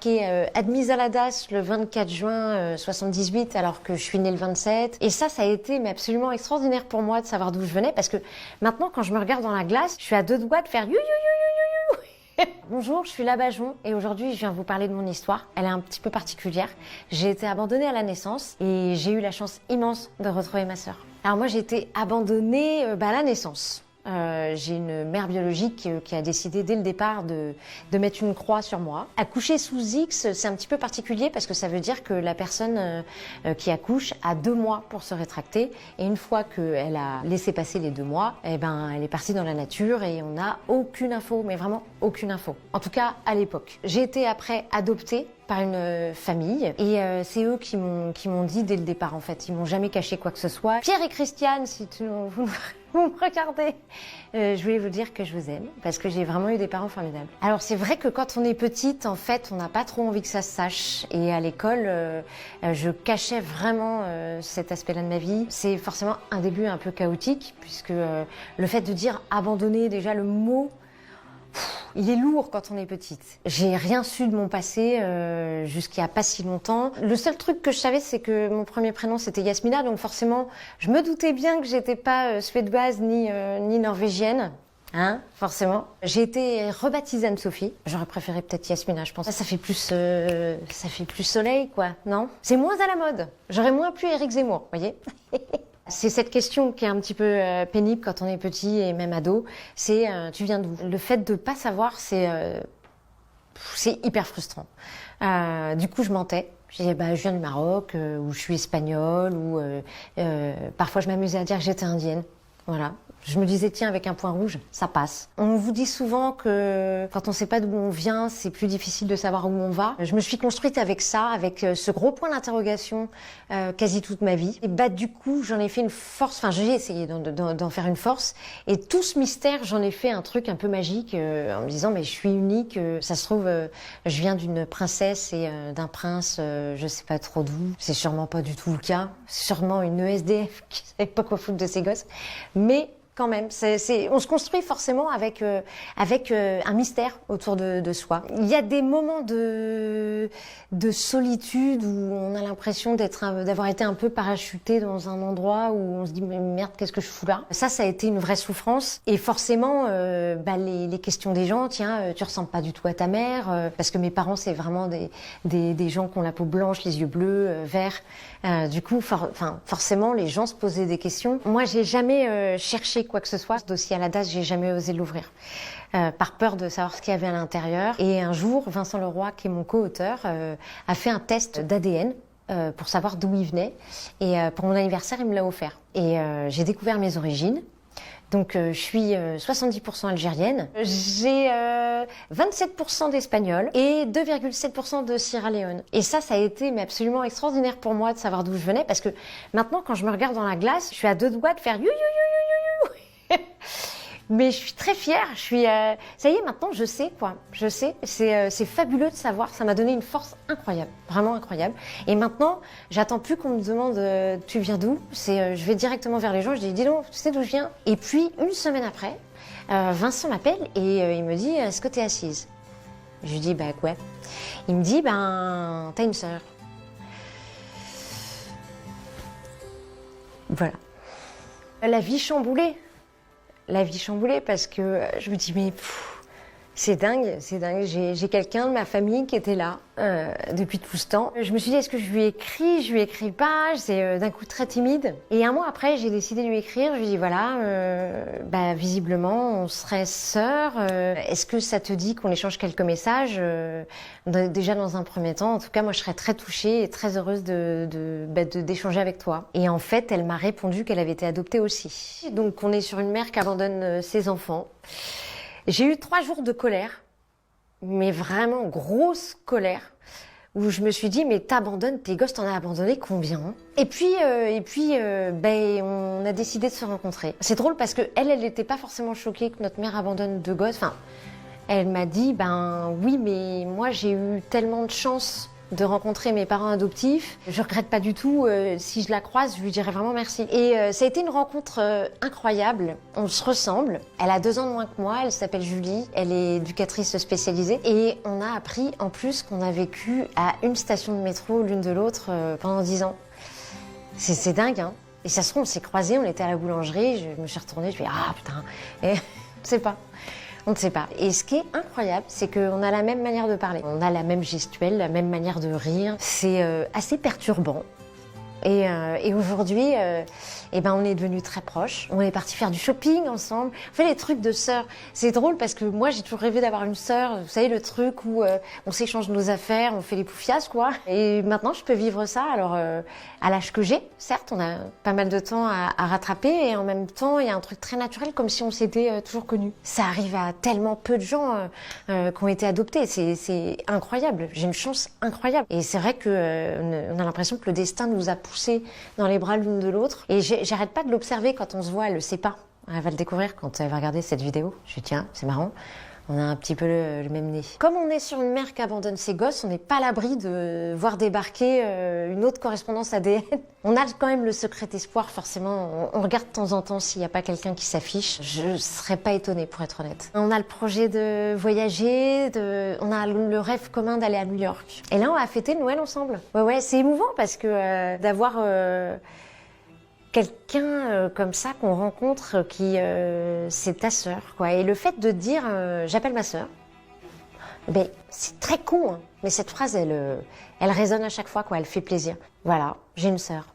marqué admise à la DAS le 24 juin 78 alors que je suis née le 27. Et ça a été mais absolument extraordinaire pour moi de savoir d'où je venais parce que maintenant quand je me regarde dans la glace, je suis à deux doigts de faire you you you you you you. Bonjour, je suis Labajon et aujourd'hui je viens vous parler de mon histoire. Elle est un petit peu particulière. J'ai été abandonnée à la naissance et j'ai eu la chance immense de retrouver ma sœur. Alors moi j'ai été abandonnée à la naissance. J'ai une mère biologique qui a décidé dès le départ de mettre une croix sur moi. Accoucher sous X, c'est un petit peu particulier parce que ça veut dire que la personne qui accouche a 2 mois pour se rétracter et une fois qu'elle a laissé passer les 2 mois, elle est partie dans la nature et on n'a aucune info, mais vraiment aucune info. En tout cas à l'époque. J'ai été après adoptée par une famille et c'est eux qui m'ont dit dès le départ en fait. Ils m'ont jamais caché quoi que ce soit. Pierre et Christiane, si vous me regardez, je voulais vous dire que je vous aime parce que j'ai vraiment eu des parents formidables. Alors c'est vrai que quand on est petite, en fait, on n'a pas trop envie que ça se sache et à l'école, je cachais vraiment cet aspect-là de ma vie. C'est forcément un début un peu chaotique puisque le fait de dire abandonner, déjà le mot, il est lourd quand on est petite. J'ai rien su de mon passé jusqu'à pas si longtemps. Le seul truc que je savais, c'est que mon premier prénom c'était Yasmina, donc forcément, je me doutais bien que j'étais pas suédoise ni norvégienne. Hein, forcément. J'ai été rebaptisée Anne-Sophie. J'aurais préféré peut-être Yasmina, je pense. Ça fait plus soleil, quoi, non? C'est moins à la mode. J'aurais moins pu Éric Zemmour, voyez. C'est cette question qui est un petit peu pénible quand on est petit et même ado. C'est tu viens d'où? Le fait de pas savoir, c'est hyper frustrant. Du coup, je mentais. Je disais je viens du Maroc, ou je suis espagnole, ou parfois je m'amusais à dire que j'étais indienne. Voilà. Je me disais, tiens, avec un point rouge, ça passe. On vous dit souvent que quand on sait pas d'où on vient, c'est plus difficile de savoir où on va. Je me suis construite avec ça, avec ce gros point d'interrogation quasi toute ma vie. Et du coup, j'en ai fait une force, enfin j'ai essayé d'en faire une force. Et tout ce mystère, j'en ai fait un truc un peu magique en me disant, mais je suis unique. Ça se trouve, je viens d'une princesse et d'un prince, je sais pas trop d'où. C'est sûrement pas du tout le cas. C'est sûrement une ESDF qui savait pas quoi foutre de ses gosses. Mais quand même, on se construit forcément avec un mystère autour de soi. Il y a des moments de solitude où on a l'impression d'avoir été un peu parachuté dans un endroit où on se dit mais merde, qu'est-ce que je fous là? Ça a été une vraie souffrance et forcément les questions des gens, tiens, tu ressembles pas du tout à ta mère parce que mes parents c'est vraiment des gens qui ont la peau blanche, les yeux bleus, verts. Du coup, forcément, les gens se posaient des questions. Moi, j'ai jamais cherché quoi que ce soit. Ce dossier à la DAS, j'ai jamais osé l'ouvrir. Par peur de savoir ce qu'il y avait à l'intérieur. Et un jour, Vincent Leroy, qui est mon co-auteur, a fait un test d'ADN pour savoir d'où il venait. Et pour mon anniversaire, il me l'a offert. Et j'ai découvert mes origines. Donc je suis 70% algérienne, j'ai 27% d'espagnol et 2,7% de Sierra Leone. Et ça a été mais absolument extraordinaire pour moi de savoir d'où je venais parce que maintenant quand je me regarde dans la glace, je suis à deux doigts de faire you you you you you you. Mais je suis très fière, ça y est, maintenant je sais quoi, je sais, c'est fabuleux de savoir, ça m'a donné une force incroyable, vraiment incroyable. Et maintenant, j'attends plus qu'on me demande tu viens d'où, je vais directement vers les gens, je dis donc, tu sais d'où je viens. Et puis une semaine après, Vincent m'appelle et il me dit est-ce que t'es assise? Je lui dis ouais. Il me dit t'as une sœur. Voilà. La vie chamboulée. La vie chamboulée parce que je me dis mais c'est dingue. J'ai quelqu'un de ma famille qui était là depuis tout ce temps. Je me suis dit est-ce que je lui écris pas, c'est d'un coup très timide. Et un mois après j'ai décidé de lui écrire, je lui dis voilà, visiblement on serait sœurs, est-ce que ça te dit qu'on échange quelques messages déjà dans un premier temps, en tout cas moi je serais très touchée et très heureuse d'échanger avec toi. Et en fait elle m'a répondu qu'elle avait été adoptée aussi. Donc on est sur une mère qui abandonne ses enfants. J'ai eu 3 jours de colère, mais vraiment grosse colère, où je me suis dit mais t'abandonnes tes gosses, t'en as abandonné combien? Et puis on a décidé de se rencontrer. C'est drôle parce que elle n'était pas forcément choquée que notre mère abandonne 2 gosses. Enfin, elle m'a dit oui mais moi j'ai eu tellement de chance de rencontrer mes parents adoptifs. Je regrette pas du tout. Si je la croise, je lui dirai vraiment merci. Et ça a été une rencontre incroyable. On se ressemble. Elle a 2 ans de moins que moi. Elle s'appelle Julie. Elle est éducatrice spécialisée. Et on a appris en plus qu'on a vécu à une station de métro l'une de l'autre pendant 10 ans. C'est dingue, hein. Et ça se trouve, on s'est croisés, on était à la boulangerie, je me suis retournée, je me suis dit, ah putain, et on ne sait pas. On ne sait pas. Et ce qui est incroyable, c'est qu'on a la même manière de parler. On a la même gestuelle, la même manière de rire. C'est assez perturbant. Et aujourd'hui, on est devenus très proches. On est partis faire du shopping ensemble. On fait les trucs de sœurs. C'est drôle parce que moi, j'ai toujours rêvé d'avoir une sœur. Vous savez, le truc où on s'échange nos affaires, on fait les poufiasses, quoi. Et maintenant, je peux vivre ça. Alors, à l'âge que j'ai, certes, on a pas mal de temps à rattraper. Et en même temps, il y a un truc très naturel, comme si on s'était toujours connus. Ça arrive à tellement peu de gens qui ont été adoptés. C'est incroyable. J'ai une chance incroyable. Et c'est vrai qu'on a l'impression que le destin nous a poussés dans les bras l'une de l'autre. Et j'arrête pas de l'observer quand on se voit, elle le sait pas. Elle va le découvrir quand elle va regarder cette vidéo. Je dis tiens, c'est marrant, on a un petit peu le même nez. Comme on est sur une mère qui abandonne ses gosses, on n'est pas à l'abri de voir débarquer une autre correspondance ADN. On a quand même le secret espoir, forcément. On regarde de temps en temps s'il n'y a pas quelqu'un qui s'affiche. Je serais pas étonnée, pour être honnête. On a le projet de voyager, on a le rêve commun d'aller à New York. Et là, on va fêter Noël ensemble. Ouais, c'est émouvant parce que d'avoir quelqu'un comme ça qu'on rencontre qui c'est ta sœur, quoi. Et le fait de dire j'appelle ma sœur, ben c'est très con, hein, mais cette phrase elle résonne à chaque fois, quoi. Elle fait plaisir. Voilà, j'ai une sœur.